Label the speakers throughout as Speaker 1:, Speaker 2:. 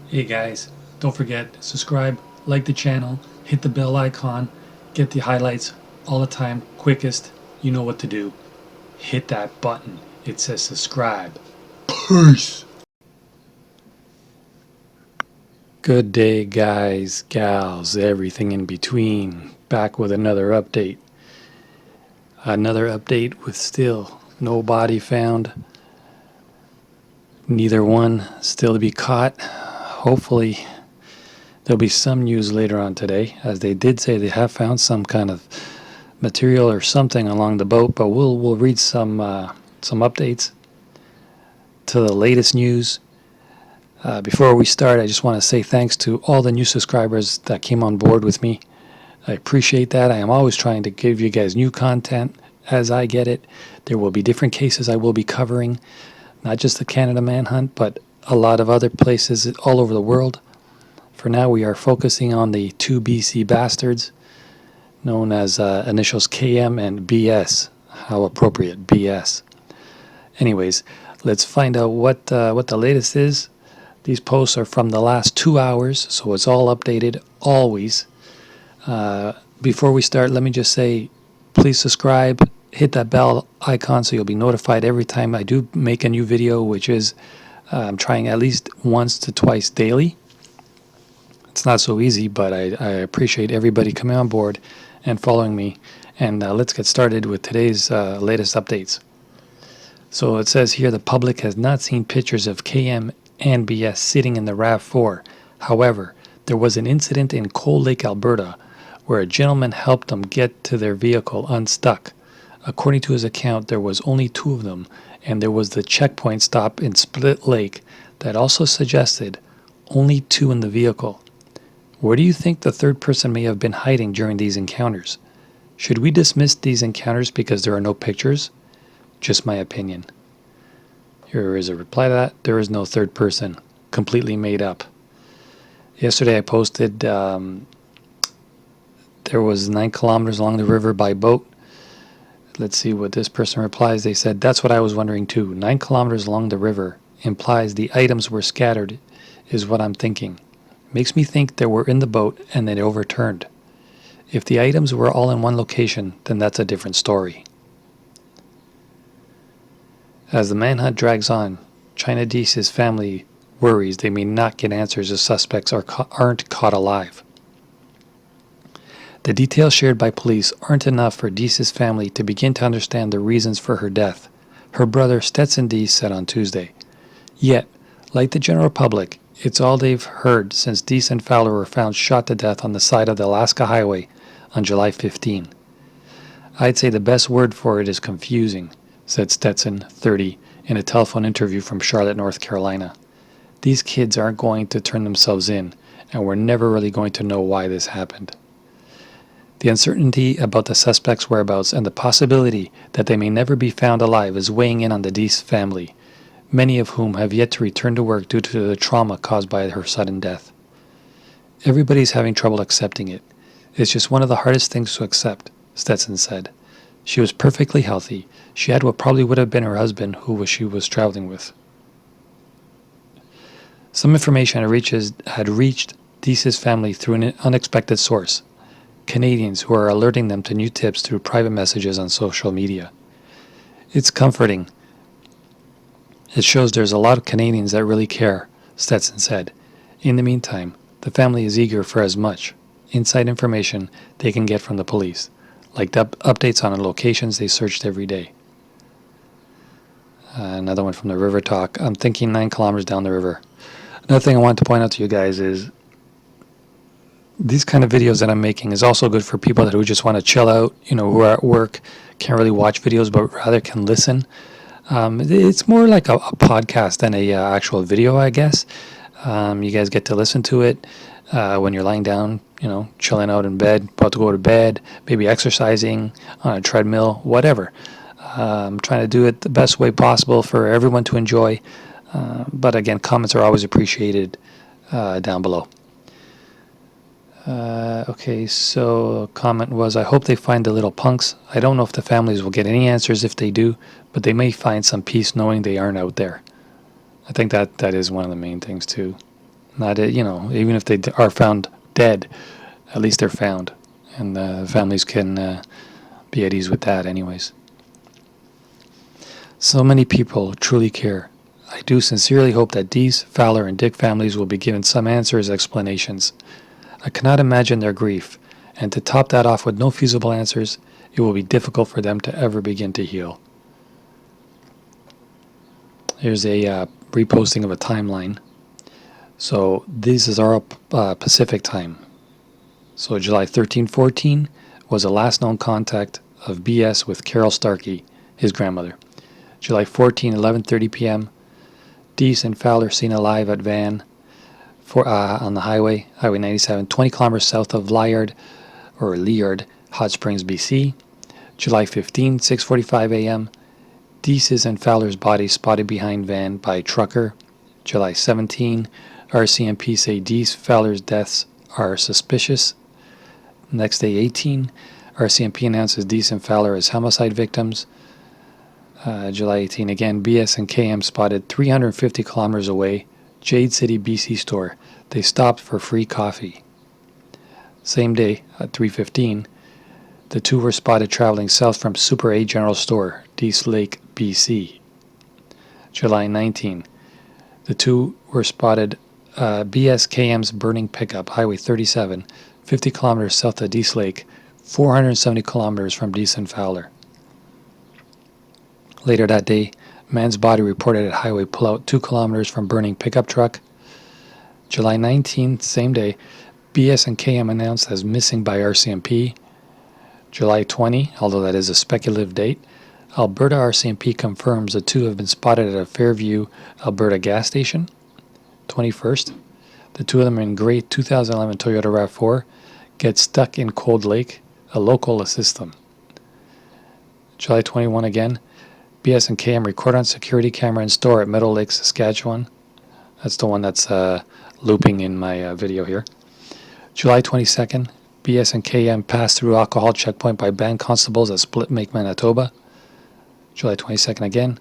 Speaker 1: Hey guys, don't forget, subscribe, like the channel, hit the bell icon, get the highlights all the time, quickest. You know what to do. Hit that button. It says subscribe. Peace. Good day, guys, gals, everything in between. Back with another update. Another update with still no body found. Neither one still to be caught. Hopefully there'll be some news later on today, as they did say they have found some kind of material or something along the boat. But we'll read some updates to the latest news. Before we start, I just want to say thanks to all the new subscribers that came on board with me. I appreciate that. I am always trying to give you guys new content as I get it. There will be different cases I will be covering, not just the Canada Manhunt, but a lot of other places all over the world. For now, we are focusing on the two BC bastards, known as initials KM and BS. How appropriate, BS. Anyways, let's find out what the latest is. These posts are from the last 2 hours, so it's all updated always. Before we start, let me just say, please subscribe, hit that bell icon so you'll be notified every time I do make a new video, which is I'm trying at least once to twice daily. It's not so easy, but I appreciate everybody coming on board and following me. And let's get started with today's latest updates. So it says here the public has not seen pictures of KM and BS sitting in the RAV4. However, there was an incident in Cold Lake, Alberta, where a gentleman helped them get to their vehicle unstuck. According to his account, there was only 2 of them, and there was the checkpoint stop in Split Lake that also suggested only 2 in the vehicle. Where do you think the third person may have been hiding during these encounters? Should we dismiss these encounters because there are no pictures? Just my opinion. Here is a reply to that. There is no third person. Completely made up. Yesterday I posted there was 9 kilometers along the river by boat. Let's see what this person replies. They said, that's what I was wondering too. 9 kilometers along the river implies the items were scattered, is what I'm thinking. Makes me think they were in the boat and they overturned. If the items were all in one location, then that's a different story. As the manhunt drags on, China Deese's family worries they may not get answers if suspects aren't caught alive. The details shared by police aren't enough for Deese's family to begin to understand the reasons for her death, her brother Stetson Deese said on Tuesday. Yet, like the general public, it's all they've heard since Deese and Fowler were found shot to death on the side of the Alaska Highway on July 15. I'd say the best word for it is confusing, said Stetson, 30, in a telephone interview from Charlotte, North Carolina. These kids aren't going to turn themselves in, and we're never really going to know why this happened. The uncertainty about the suspects' whereabouts and the possibility that they may never be found alive is weighing in on the Deese family, many of whom have yet to return to work due to the trauma caused by her sudden death. Everybody's having trouble accepting it. It's just one of the hardest things to accept, Stetson said. She was perfectly healthy. She had what probably would have been her husband who she was traveling with. Some information had reached Deese's family through an unexpected source, Canadians who are alerting them to new tips through private messages on social media. It's comforting. It shows there's a lot of Canadians that really care, Stetson said. In the meantime, the family is eager for as much inside information they can get from the police, like updates on the locations they searched every day. Another one from the River Talk. I'm thinking 9 kilometers down the river. Another thing I want to point out to you guys is these kind of videos that I'm making is also good for people who just want to chill out, who are at work, can't really watch videos, but rather can listen. It's more like a podcast than a actual video, I guess. You guys get to listen to it when you're lying down, chilling out in bed, about to go to bed, maybe exercising on a treadmill, whatever. I'm trying to do it the best way possible for everyone to enjoy. But again, comments are always appreciated down below. Okay, so a comment was, I hope they find the little punks. I don't know if the families will get any answers if they do, but they may find some peace knowing they aren't out there. I think that is one of the main things too. Not, even if they are found dead, at least they're found. And the families can be at ease with that anyways. So many people truly care. I do sincerely hope that Dee's, Fowler, and Dick families will be given some answers, explanations. I cannot imagine their grief, and to top that off with no feasible answers, it will be difficult for them to ever begin to heal. Here's a reposting of a timeline. So this is our Pacific time. So July 13-14 was the last known contact of BS with Carol Starkey, his grandmother. July 14, 11:30 p.m., Deese and Fowler seen alive at Van on the Highway 97, 20 kilometers south of Liard, Hot Springs, BC. July 15, 6:45 a.m., Deese's and Fowler's bodies spotted behind van by trucker. July 17, RCMP say Deese, Fowler's deaths are suspicious. Next day 18, RCMP announces Deese and Fowler as homicide victims. July 18 again, BS and KM spotted 350 kilometers away, Jade City, BC store. They stopped for free coffee. Same day at 3:15, the two were spotted traveling south from Super A General Store, Deese Lake, BC. July 19, the two were spotted BS KM's burning pickup, Highway 37, 50 kilometers south of Deese Lake, 470 kilometers from Deese and Fowler. Later that day, man's body reported at highway pullout 2 kilometers from burning pickup truck. July 19th, same day, BS and KM announced as missing by RCMP. July 20, although that is a speculative date, Alberta RCMP confirms the two have been spotted at a Fairview, Alberta gas station. 21st, the two of them in gray 2011 Toyota RAV4 get stuck in Cold Lake. A local assists them. July 21 again, BS and KM record on security camera in store at Meadow Lake, Saskatchewan. That's the one that's looping in my video here. July 22nd, BS and KM pass through alcohol checkpoint by band constables at Split Lake, Manitoba. July 22nd again,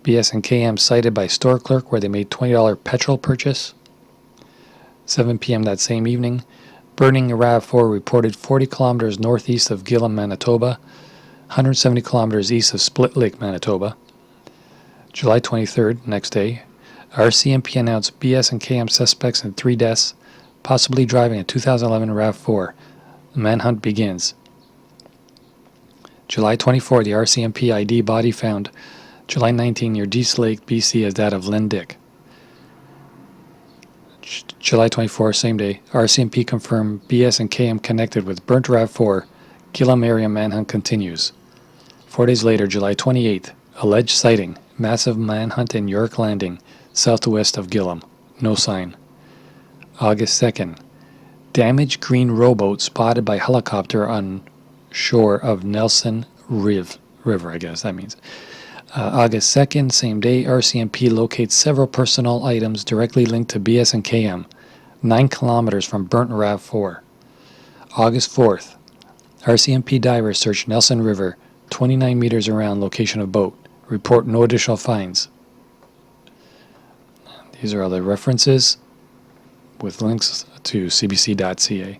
Speaker 1: BS and KM cited by store clerk where they made $20 petrol purchase. 7 p.m. that same evening, burning RAV4 reported 40 kilometers northeast of Gillam, Manitoba, 170 kilometers east of Split Lake, Manitoba. July 23rd, next day, RCMP announced BS and KM suspects in 3 deaths, possibly driving a 2011 RAV4. The manhunt begins. July 24, the RCMP ID body found July 19 near Deese Lake, BC as that of Lynn Dick. July 24, same day, RCMP confirmed BS and KM connected with burnt RAV4. Gillam area manhunt continues. 4 days later, July 28th, alleged sighting, massive manhunt in York Landing, southwest of Gillam. No sign. August 2nd, damaged green rowboat spotted by helicopter on shore of Nelson River, I guess that means. August 2nd, same day, RCMP locates several personal items directly linked to BS and KM, 9 kilometers from burnt RAV4. August 4th, RCMP divers search Nelson River, 29 meters around location of boat. Report no additional finds. These are all the references with links to cbc.ca.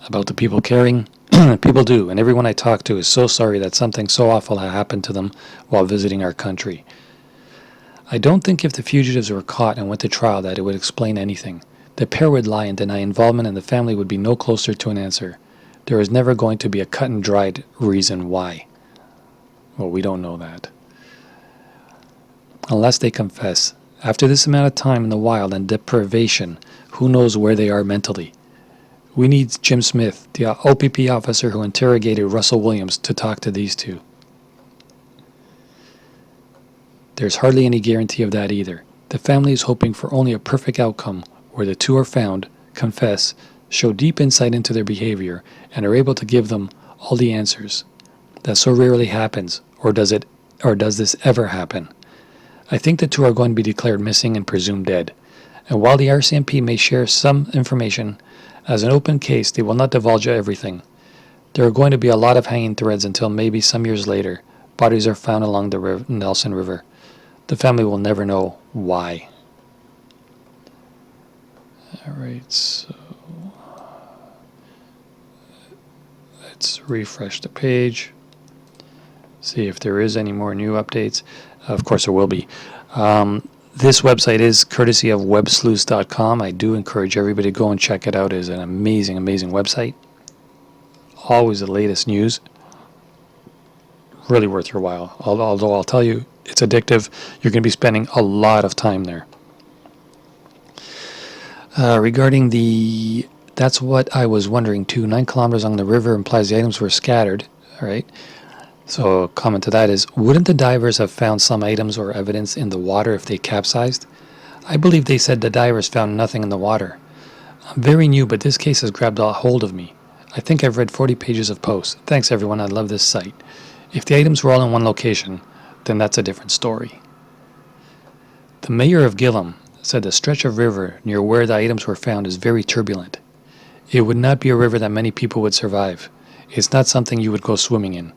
Speaker 1: About the people caring, people do, and everyone I talk to is so sorry that something so awful happened to them while visiting our country. I don't think if the fugitives were caught and went to trial that it would explain anything. The pair would lie and deny involvement, and the family would be no closer to an answer. There is never going to be a cut and dried reason why. Well, we don't know that. Unless they confess. After this amount of time in the wild and deprivation, who knows where they are mentally? We need Jim Smith, the OPP officer who interrogated Russell Williams, to talk to these two. There's hardly any guarantee of that either. The family is hoping for only a perfect outcome where the two are found, confess, show deep insight into their behavior, and are able to give them all the answers. That so rarely happens, or does this ever happen? I think the two are going to be declared missing and presumed dead. And while the RCMP may share some information, as an open case, they will not divulge everything. There are going to be a lot of hanging threads until maybe some years later, bodies are found along the Nelson River. The family will never know why. All right, so let's refresh the page, see if there is any more new updates. Of course, there will be. This website is courtesy of websleuths.com. I do encourage everybody to go and check it out. It is an amazing, amazing website. Always the latest news. Really worth your while. Although I'll tell you, it's addictive. You're going to be spending a lot of time there. Regarding that's what I was wondering too. 9 kilometers along the river implies the items were scattered. All right. So a comment to that is, wouldn't the divers have found some items or evidence in the water if they capsized? I believe they said the divers found nothing in the water. I'm very new, but this case has grabbed a hold of me. I think I've read 40 pages of posts. Thanks everyone, I love this site. If the items were all in one location, then that's a different story. The mayor of Gillam said the stretch of river near where the items were found is very turbulent. It would not be a river that many people would survive. It's not something you would go swimming in,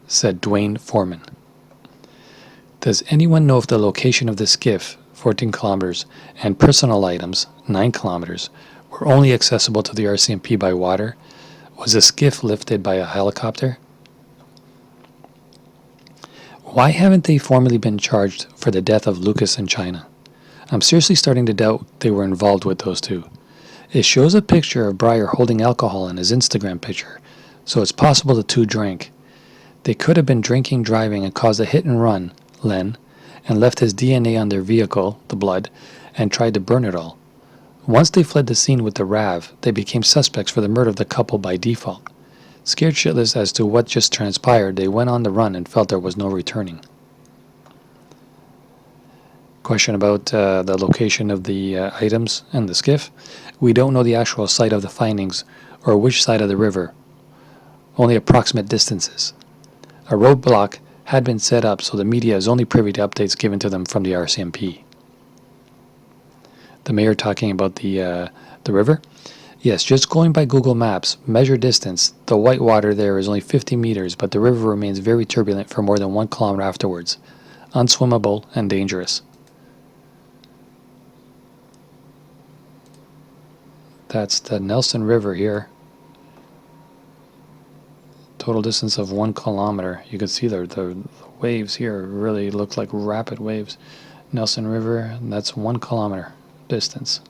Speaker 1: said Dwayne Foreman. Does anyone know if the location of the skiff, 14 kilometers, and personal items, 9 kilometers, were only accessible to the RCMP by water? Was the skiff lifted by a helicopter? Why haven't they formally been charged for the death of Lucas in China? I'm seriously starting to doubt they were involved with those two. It shows a picture of Bryer holding alcohol in his Instagram picture, so it's possible the two drank. They could have been drinking, driving, and caused a hit and run, Len, and left his DNA on their vehicle, the blood, and tried to burn it all. Once they fled the scene with the RAV, they became suspects for the murder of the couple by default. Scared shitless as to what just transpired, they went on the run and felt there was no returning. Question about the location of the items and the skiff. We don't know the actual site of the findings or which side of the river, only approximate distances. A roadblock had been set up, so the media is only privy to updates given to them from the RCMP. The mayor talking about the river. Yes, just going by Google Maps, measure distance, the white water there is only 50 meters, but the river remains very turbulent for more than 1 kilometer afterwards. Unswimmable and dangerous. That's the Nelson River here. Total distance of 1 kilometer. You can see the waves here really look like rapid waves. Nelson River, and that's 1 kilometer distance.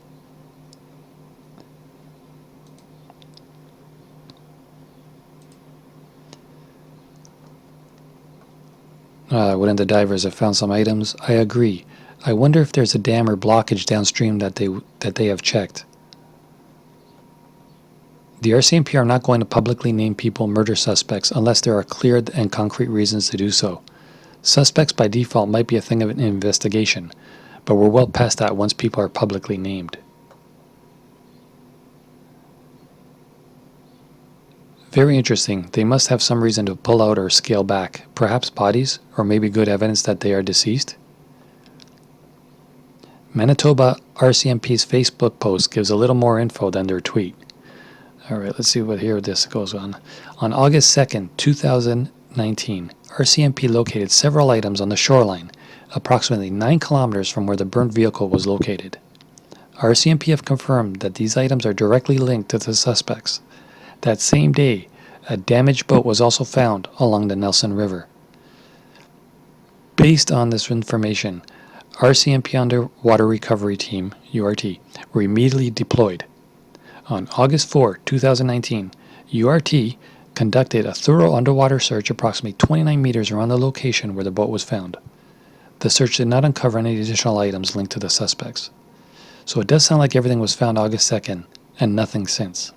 Speaker 1: Wouldn't the divers have found some items? I agree. I wonder if there's a dam or blockage downstream that they have checked. The RCMP are not going to publicly name people murder suspects unless there are clear and concrete reasons to do so. Suspects by default might be a thing of an investigation, but we're well past that once people are publicly named. Very interesting. They must have some reason to pull out or scale back. Perhaps bodies, or maybe good evidence that they are deceased? Manitoba RCMP's Facebook post gives a little more info than their tweet. Alright, let's see what here this goes on. On August 2nd, 2019, RCMP located several items on the shoreline, approximately 9 kilometers from where the burnt vehicle was located. RCMP have confirmed that these items are directly linked to the suspects. That same day, a damaged boat was also found along the Nelson River. Based on this information, RCMP Underwater Recovery Team, URT, were immediately deployed. On August 4, 2019, URT conducted a thorough underwater search approximately 29 meters around the location where the boat was found. The search did not uncover any additional items linked to the suspects. So it does sound like everything was found August 2nd and nothing since.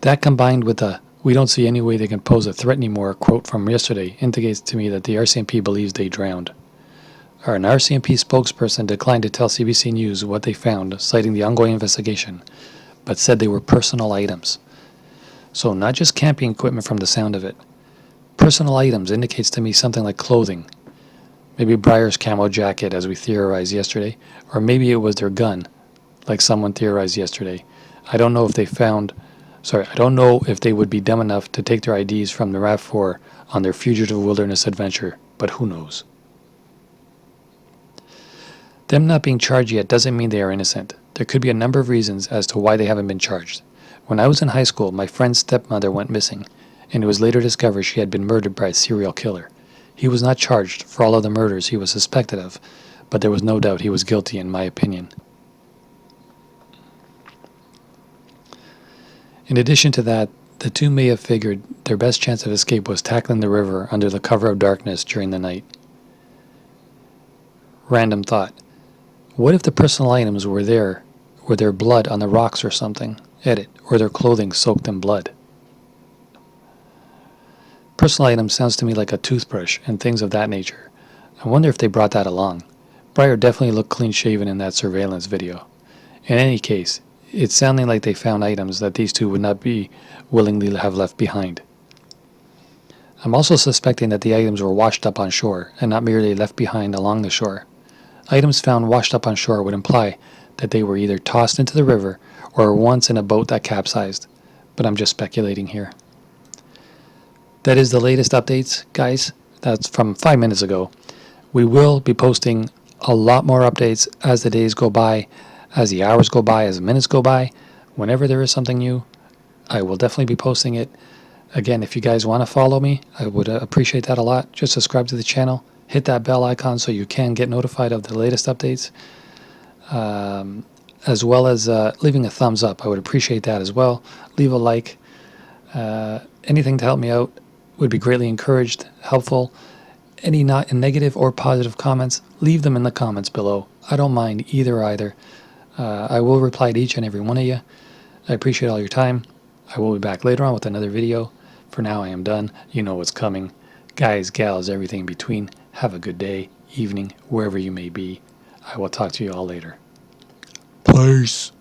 Speaker 1: That combined with the "we don't see any way they can pose a threat anymore" quote from yesterday indicates to me that the RCMP believes they drowned. An RCMP spokesperson declined to tell CBC News what they found, citing the ongoing investigation, but said they were personal items. So not just camping equipment from the sound of it. Personal items indicates to me something like clothing. Maybe Bryer's camo jacket, as we theorized yesterday, or maybe it was their gun, like someone theorized yesterday. I don't know if they would be dumb enough to take their IDs from the RAV4 on their fugitive wilderness adventure, but who knows. Them not being charged yet doesn't mean they are innocent. There could be a number of reasons as to why they haven't been charged. When I was in high school, my friend's stepmother went missing, and it was later discovered she had been murdered by a serial killer. He was not charged for all of the murders he was suspected of, but there was no doubt he was guilty in my opinion. In addition to that, the two may have figured their best chance of escape was tackling the river under the cover of darkness during the night. Random thought. What if the personal items were their blood on the rocks or something? Edit. Or their clothing soaked in blood. Personal items sounds to me like a toothbrush and things of that nature. I wonder if they brought that along. Bryer definitely looked clean-shaven in that surveillance video. In any case, it's sounding like they found items that these two would not be willingly have left behind. I'm also suspecting that the items were washed up on shore and not merely left behind along the shore. Items found washed up on shore would imply that they were either tossed into the river or once in a boat that capsized, but I'm just speculating here. That is the latest updates, guys. That's from 5 minutes ago. We will be posting a lot more updates as the days go by, as the hours go by, as the minutes go by. Whenever there is something new, I will definitely be posting it. Again, if you guys want to follow me, I would appreciate that a lot. Just subscribe to the channel. Hit that bell icon so you can get notified of the latest updates. As well as leaving a thumbs up. I would appreciate that as well. Leave a like. Anything to help me out would be greatly encouraged, helpful. Any negative or positive comments, leave them in the comments below. I don't mind either. I will reply to each and every one of you. I appreciate all your time. I will be back later on with another video. For now, I am done. You know what's coming. Guys, gals, everything in between. Have a good day, evening, wherever you may be. I will talk to you all later. Peace.